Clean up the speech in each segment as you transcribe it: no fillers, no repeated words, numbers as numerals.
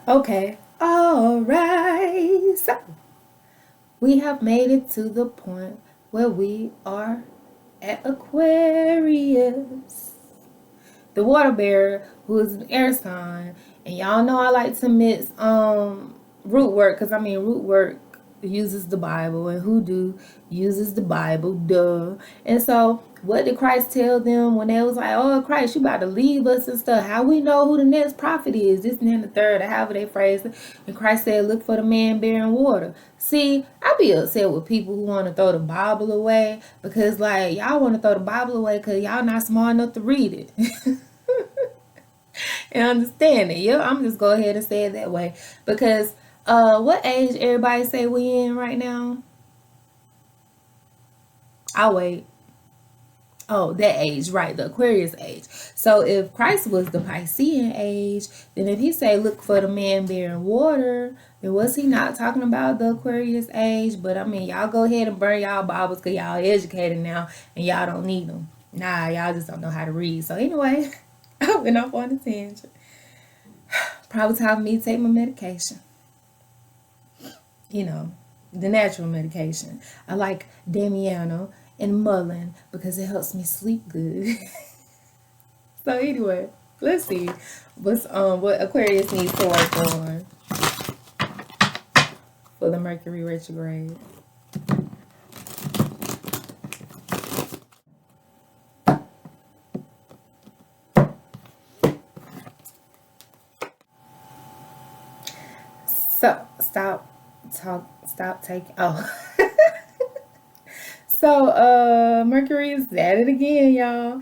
Okay, all right. So we have made it to the point where we are at Aquarius, the water bearer, who is an air sign. And y'all know I like to mix root work, because I mean root work uses the Bible and hoodoo uses the Bible, duh. And so what did Christ tell them when they was like, oh Christ, you about to leave us and stuff? How we know who the next prophet is? This and then the third, or however they phrased it. And Christ said, look for the man bearing water. See, I be upset with people who want to throw the Bible away, because like y'all want to throw the Bible away because y'all not smart enough to read it. And understand it. Yeah, I'm just go ahead and say it that way. Because what age everybody say we in right now? I'll wait. Oh, that age, right, the Aquarius age. So if Christ was the Piscean age, then if he say look for the man bearing water, then was he not talking about the Aquarius age? But I mean, y'all go ahead and burn y'all Bibles because y'all educated now and y'all don't need them. Nah, y'all just don't know how to read. So anyway, I went off on a tangent. Probably time for me to take my medication. You know, the natural medication. I like Damiano and Mullen because it helps me sleep good. So anyway, let's see what Aquarius needs to work on for the Mercury retrograde. So stop taking So Mercury is at it again, y'all.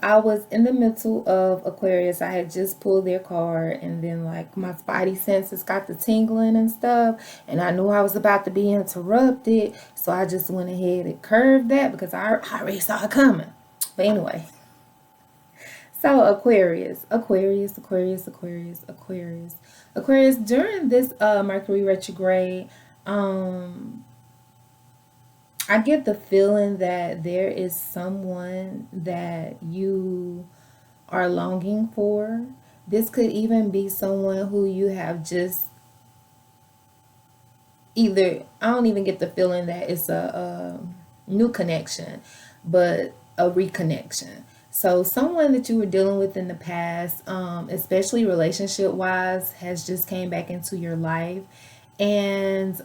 I was in the middle of Aquarius. I had just pulled their card, and then like my spidey senses got the tingling and stuff, and I knew I was about to be interrupted, so I just went ahead and curved that because I already saw it coming. But anyway, so Aquarius during this Mercury retrograde. I get the feeling that there is someone that you are longing for. This could even be someone who you have just either, I don't even get the feeling that it's a new connection, but a reconnection. So someone that you were dealing with in the past, especially relationship wise, has just came back into your life. And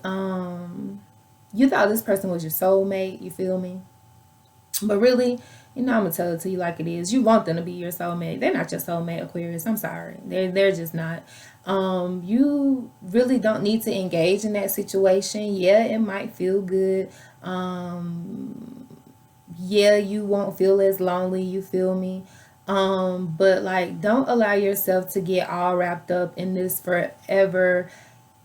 you thought this person was your soulmate, you feel me? But really, I'm gonna tell it to you like it is. You want them to be your soulmate. They're not your soulmate, Aquarius. I'm sorry. They're just not. You really don't need to engage in that situation. Yeah, it might feel good. Yeah, you won't feel as lonely, you feel me? But like don't allow yourself to get all wrapped up in this forever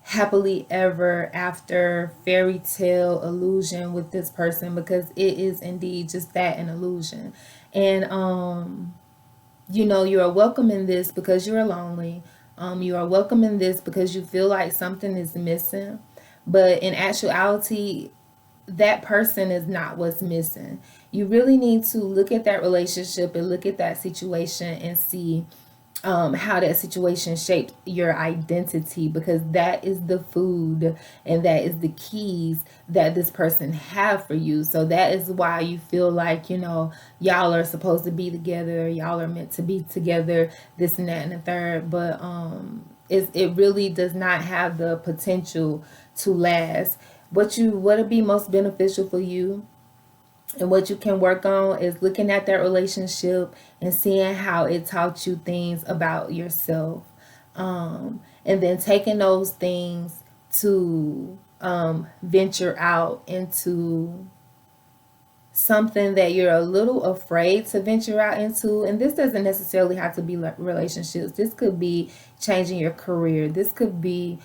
happily ever after fairy tale illusion with this person, because it is indeed just that, an illusion. And you are welcome in this because you're lonely. You are welcome in this because you feel like something is missing, but in actuality that person is not what's missing. You really need to look at that relationship and look at that situation and see how that situation shaped your identity, because that is the food and that is the keys that this person have for you. So that is why you feel like y'all are supposed to be together, y'all are meant to be together, this and that and the third. But it really does not have the potential to last. What would be most beneficial for you and what you can work on is looking at that relationship and seeing how it taught you things about yourself. And then taking those things to venture out into something that you're a little afraid to venture out into. And this doesn't necessarily have to be like relationships. This could be changing your career. This could be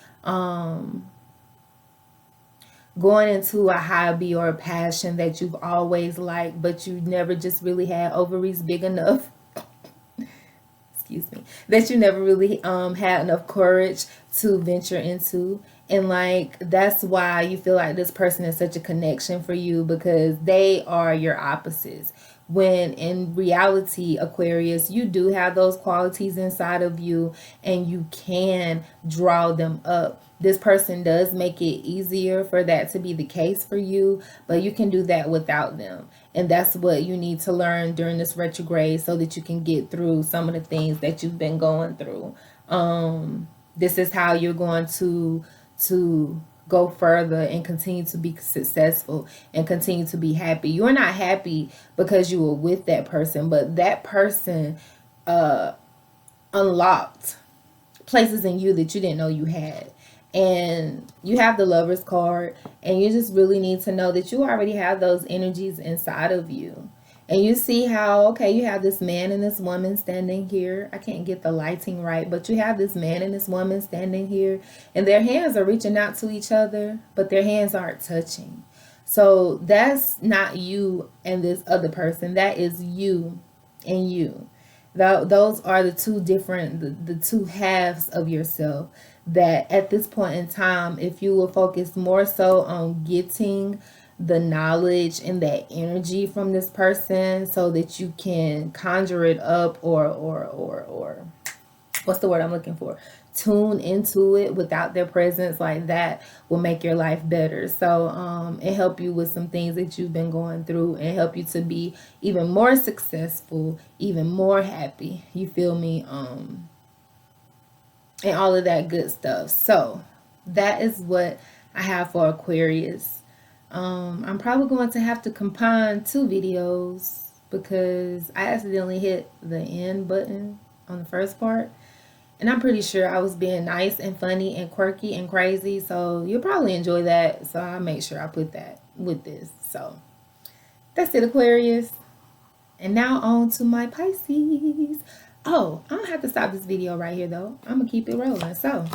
going into a hobby or a passion that you've always liked, but you never just really had ovaries big enough. Excuse me, that you never really had enough courage to venture into. And like that's why you feel like this person is such a connection for you, because they are your opposites. when in reality, Aquarius, you do have those qualities inside of you and you can draw them up. This person does make it easier for that to be the case for you, but you can do that without them. And that's what you need to learn during this retrograde so that you can get through some of the things that you've been going through. This is how you're going to go further and continue to be successful and continue to be happy. You're not happy because you were with that person, but that person unlocked places in you that you didn't know you had. And you have the Lover's card, and you just really need to know that you already have those energies inside of you. And you see how, okay, you have this man and this woman standing here. I can't get the lighting right, but you have this man and this woman standing here, and their hands are reaching out to each other, but their hands aren't touching. So that's not you and this other person. That is you and you. Those are the two different, the two halves of yourself that at this point in time, if you will focus more so on getting the knowledge and that energy from this person so that you can conjure it up or what's the word I'm looking for? Tune into it without their presence, like that will make your life better. So it help you with some things that you've been going through and help you to be even more successful, even more happy. You feel me? And all of that good stuff. So that is what I have for Aquarius. I'm probably going to have to combine two videos because I accidentally hit the end button on the first part. And I'm pretty sure I was being nice and funny and quirky and crazy. So you'll probably enjoy that. So I'll make sure I put that with this. So that's it, Aquarius. And now on to my Pisces. Oh, I'm going to have to stop this video right here, though. I'm going to keep it rolling. So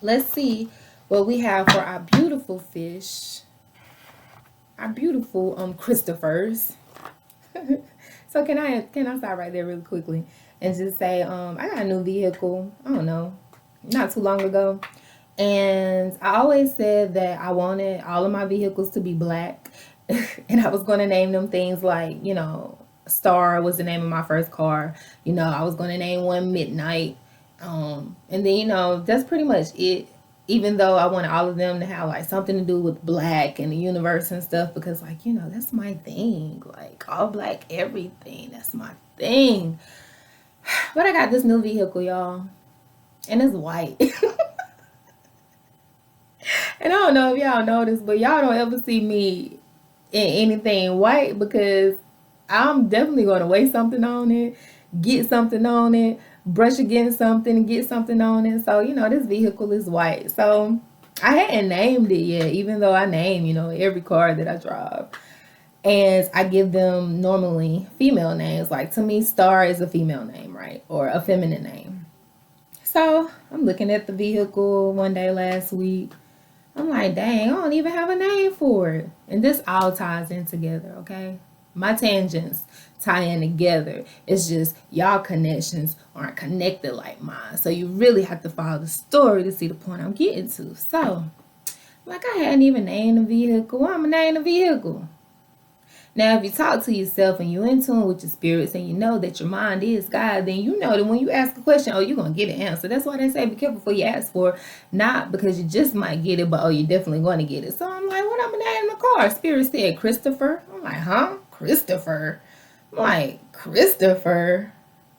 let's see what we have for our beautiful fish. Our beautiful Christophers. So can I stop right there really quickly and just say I got a new vehicle, I don't know, not too long ago, and I always said that I wanted all of my vehicles to be black. And I was going to name them things like, you know, Star was the name of my first car, you know, I was going to name one Midnight, and then, you know, that's pretty much it. Even though I wanted all of them to have like something to do with black and the universe and stuff, because like, you know, that's my thing, like all black everything, that's my thing. But I got this new vehicle, y'all, and it's white. And I don't know if y'all noticed, but y'all don't ever see me in anything white because I'm definitely going to waste something on it, get something on it, brush against something and get something on it. So, you know, this vehicle is white. So I hadn't named it yet, even though I name, you know, every car that I drive. And I give them normally female names. Like to me, Star is a female name, right? Or a feminine name. So I'm looking at the vehicle one day last week. I'm like, dang, I don't even have a name for it. And this all ties in together, okay? My tangents tie in together. It's just y'all connections aren't connected like mine. So you really have to follow the story to see the point I'm getting to. So, like I hadn't even named the vehicle. I'm going to name the vehicle. Now, if you talk to yourself and you're in tune with your spirits and you know that your mind is God, then you know that when you ask a question, oh, you're going to get an answer. That's why they say be careful before you ask for it. Not because you just might get it, but oh, you're definitely going to get it. So I'm like, what I'm going to name the car? Spirit said Christopher. I'm like, huh? Christopher? I'm like, Christopher?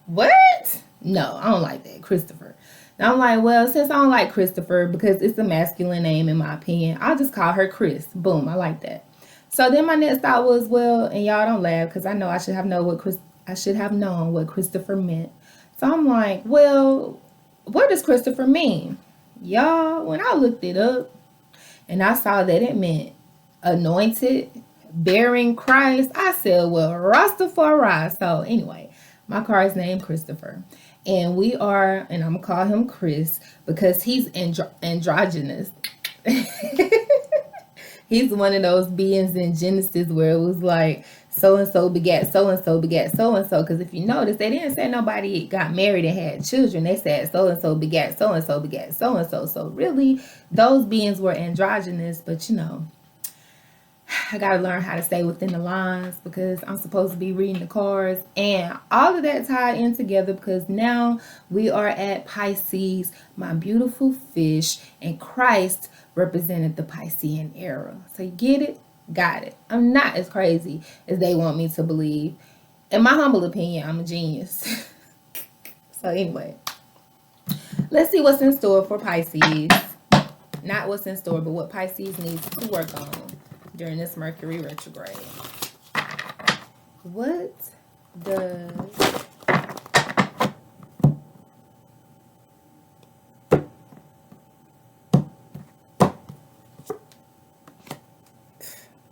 What? No, I don't like that. Christopher. Now I'm like, well, since I don't like Christopher because it's a masculine name in my opinion, I'll just call her Chris. Boom, I like that. So then my next thought was, well, and y'all don't laugh because I know I should have known what Christopher meant. So I'm like, well, what does Christopher mean? Y'all, when I looked it up and I saw that it meant anointed, bearing Christ, I said, well, Rastafari. So anyway, my car is named Christopher. And we are, and I'm going to call him Chris because he's androgynous. He's one of those beings in Genesis where it was like so-and-so begat so-and-so begat so-and-so. Because if you notice, they didn't say nobody got married and had children. They said so-and-so begat so-and-so begat so-and-so. So really, those beings were androgynous. But, you know, I gotta learn how to stay within the lines because I'm supposed to be reading the cards, and all of that tied in together because now we are at Pisces, my beautiful fish, and Christ represented the Piscean era. So you get it? Got it. I'm not as crazy as they want me to believe. In my humble opinion, I'm a genius. So anyway, let's see what's in store for Pisces. Not what's in store, but what Pisces needs to work on during this Mercury retrograde. What does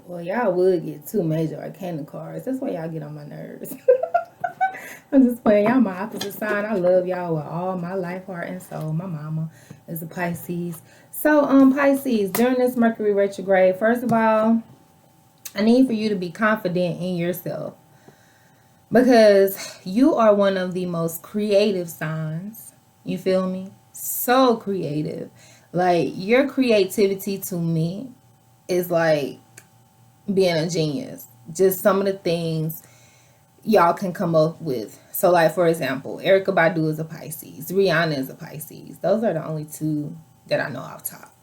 well, y'all would get two major arcana cards. That's why y'all get on my nerves. I'm just playing. Y'all my opposite sign. I love y'all with all my life, heart, and soul. My mama is a Pisces. So, Pisces, during this Mercury retrograde, first of all, I need for you to be confident in yourself because you are one of the most creative signs. You feel me? So creative. Like, your creativity to me is like being a genius. Just some of the things y'all can come up with. So, like, for example, Erykah Badu is a Pisces. Rihanna is a Pisces. Those are the only two that I know off top.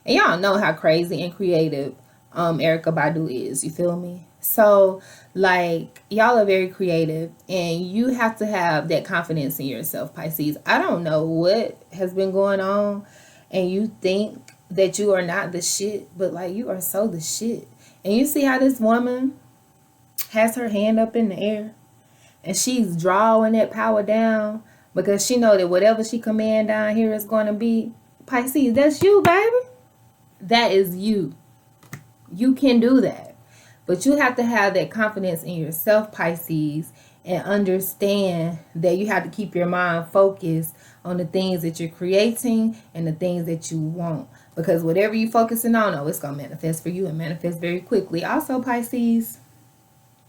And y'all know how crazy and creative Erykah Badu is. You feel me? So, like, y'all are very creative, and you have to have that confidence in yourself, Pisces. I don't know what has been going on, and you think that you are not the shit, but, like, you are so the shit. And you see how this woman has her hand up in the air, and she's drawing that power down because she know that whatever she command down here is going to be. Pisces, that's you, baby. That is you. You can do that. But you have to have that confidence in yourself, Pisces, and understand that you have to keep your mind focused on the things that you're creating and the things that you want. Because whatever you're focusing on, oh, it's going to manifest for you and manifest very quickly. Also, Pisces,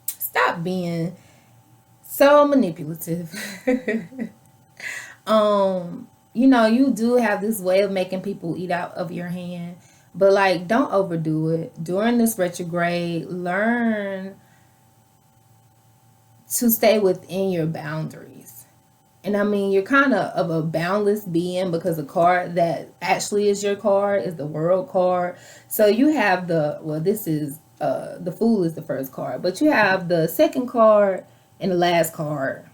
stop being so manipulative. You know, you do have this way of making people eat out of your hand, but like, don't overdo it. During this retrograde, learn to stay within your boundaries. And I mean, you're kind of a boundless being because the card that actually is your card is the World card. So you have this is the Fool is the first card, but you have the second card and the last card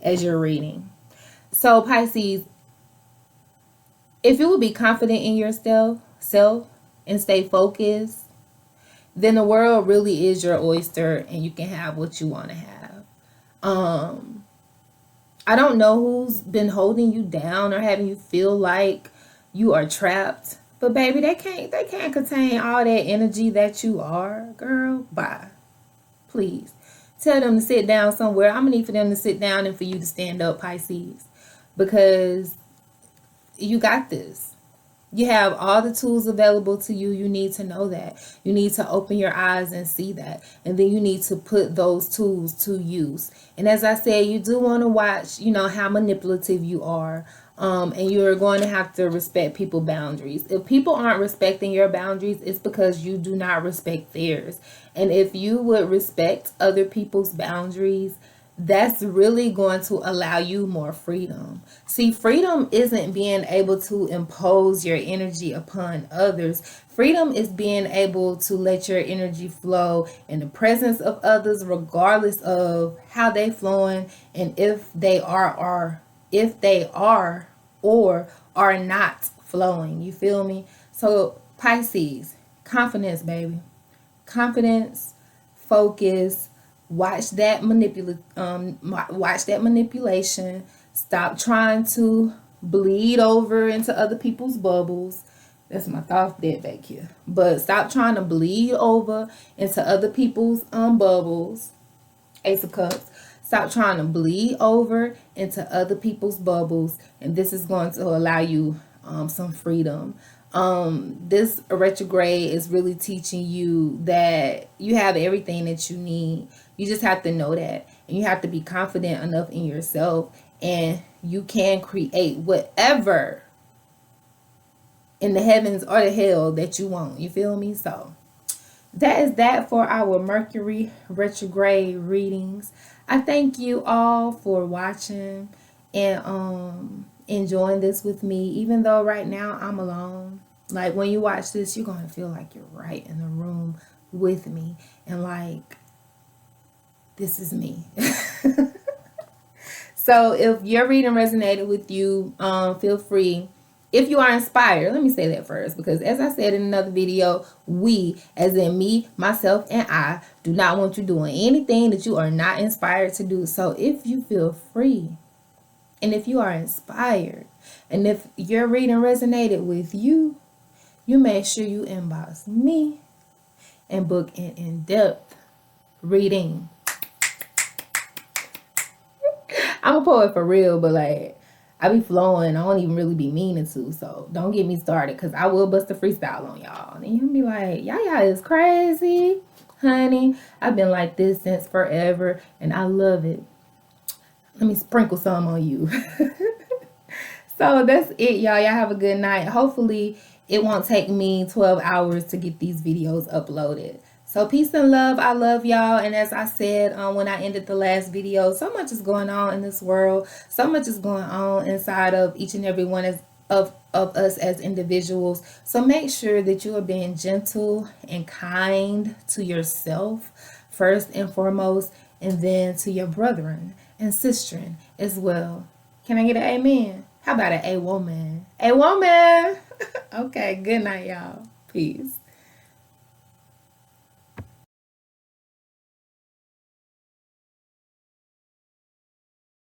as you're reading. So Pisces, if you would be confident in yourself and stay focused, then the world really is your oyster and you can have what you want to have. I don't know who's been holding you down or having you feel like you are trapped, but baby, they can't contain all that energy that you are, girl. Bye. Please. Tell them to sit down somewhere. I'm gonna need for them to sit down and for you to stand up, Pisces, because you got this. You have all the tools available to you. You need to know that. You need to open your eyes and see that. And then you need to put those tools to use. And as I said, you do want to watch, you know, how manipulative you are. And you're going to have to respect people's boundaries. If people aren't respecting your boundaries, it's because you do not respect theirs. And if you would respect other people's boundaries, that's really going to allow you more freedom. See, freedom isn't being able to impose your energy upon others. Freedom is being able to let your energy flow in the presence of others, regardless of how they flowing and if they are or are not flowing. You feel me? So Pisces, confidence, baby. Confidence, focus. Watch that manipulation. Stop trying to bleed over into other people's bubbles. That's my thought dead back here. But stop trying to bleed over into other people's bubbles. Ace of Cups. Stop trying to bleed over into other people's bubbles, and this is going to allow you some freedom. This retrograde is really teaching you that you have everything that you need. You just have to know that, and you have to be confident enough in yourself, and you can create whatever in the heavens or the hell that you want. You feel me? So that is that for our Mercury retrograde readings. I thank you all for watching and enjoying this with me, even though right now I'm alone. Like when you watch this, you're gonna feel like you're right in the room with me, and like this is me. So if your reading resonated with you, feel free. If you are inspired, let me say that first, because as I said in another video, we, as in me, myself, and I, do not want you doing anything that you are not inspired to do. So if you feel free, and if you are inspired, and if your reading resonated with you, you make sure you inbox me and book an in-depth reading. I'm a poet for real, but like I be flowing. I don't even really be meaning to. So don't get me started, because I will bust a freestyle on y'all. And you'll be like, y'all is crazy. Honey, I've been like this since forever, and I love it. Let me sprinkle some on you. So that's it, y'all. Y'all have a good night. Hopefully it won't take me 12 hours to get these videos uploaded. So peace and love. I love y'all. And as I said when I ended the last video, so much is going on in this world. So much is going on inside of each and every one of us as individuals. So make sure that you are being gentle and kind to yourself first and foremost, and then to your brethren and sistren as well. Can I get an amen? How about an a woman? A woman. Okay, good night, y'all. Peace.